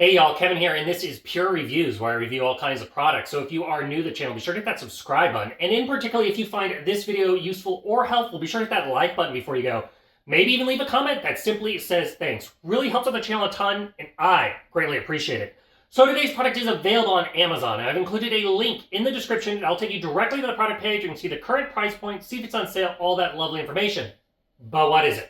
Hey y'all, Kevin here, and this is Pure Reviews, where I review all kinds of products. So if you are new to the channel, be sure to hit that subscribe button. And in particular, if you find this video useful or helpful, be sure to hit that like button before you go. Maybe even leave a comment that simply says thanks. Really helps out the channel a ton, and I greatly appreciate it. So today's product is available on Amazon, and I've included a link in the description that'll take you directly to the product page. You can see the current price point, see if it's on sale, all that lovely information. But what is it?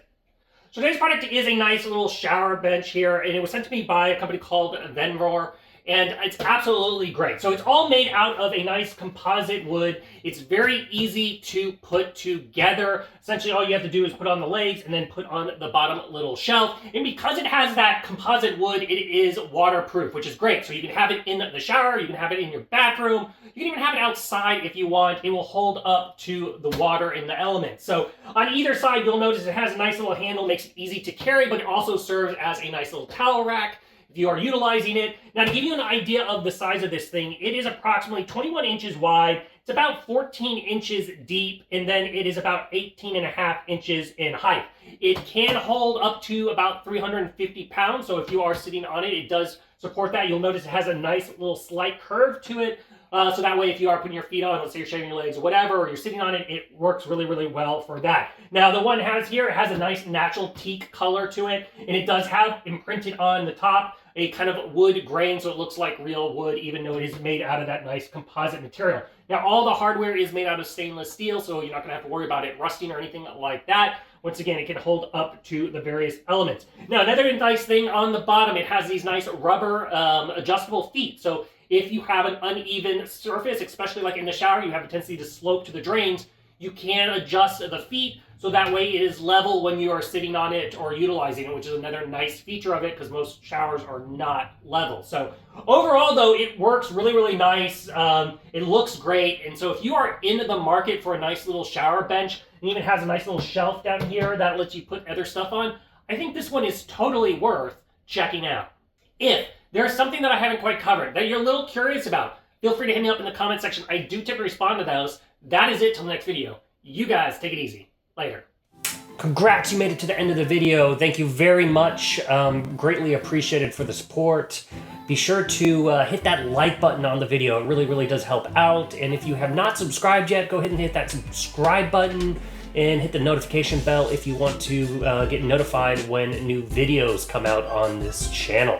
So today's product is a nice little shower bench here, and it was sent to me by a company called VEVOR, and it's absolutely great. So it's all made out of a nice composite wood. It's very easy to put together. Essentially, all you have to do is put on the legs and then put on the bottom little shelf. And because it has that composite wood, it is waterproof, which is great. So you can have it in the shower, you can have it in your bathroom, you can even have it outside if you want. It will hold up to the water and the elements. So on either side, you'll notice it has a nice little handle, makes it easy to carry, but it also serves as a nice little towel rack if you are utilizing it. Now, to give you an idea of the size of this thing, it is approximately 21 inches wide. It's about 14 inches deep, and then it is about 18.5 inches in height. It can hold up to about 350 pounds, so if you are sitting on it, it does support that. You'll notice it has a nice little slight curve to it, so that way if you are putting your feet on, let's say you're shaving your legs or whatever, or you're sitting on it, it works really, really well for that. Now, the one it has here, it has a nice natural teak color to it, and it does have imprinted on the top a kind of wood grain, so it looks like real wood, even though it is made out of that nice composite material. Now, all the hardware is made out of stainless steel, so you're not going to have to worry about it rusting or anything like that. Once again, it can hold up to the various elements. Now, another nice thing on the bottom, it has these nice rubber adjustable feet. So if you have an uneven surface, especially like in the shower, you have a tendency to slope to the drains, you can adjust the feet so that way it is level when you are sitting on it or utilizing it, which is another nice feature of it because most showers are not level. So overall, though, it works really, really nice. It looks great. And so if you are in the market for a nice little shower bench, and even has a nice little shelf down here that lets you put other stuff on, I think this one is totally worth checking out. If there's something that I haven't quite covered that you're a little curious about, feel free to hit me up in the comment section. I do typically respond to those. That is it till the next video. You guys take it easy. Later. Congrats, you made it to the end of the video. Thank you very much. Greatly appreciated for the support. Be sure to hit that like button on the video. It really, really does help out. And if you have not subscribed yet, go ahead and hit that subscribe button and hit the notification bell if you want to get notified when new videos come out on this channel.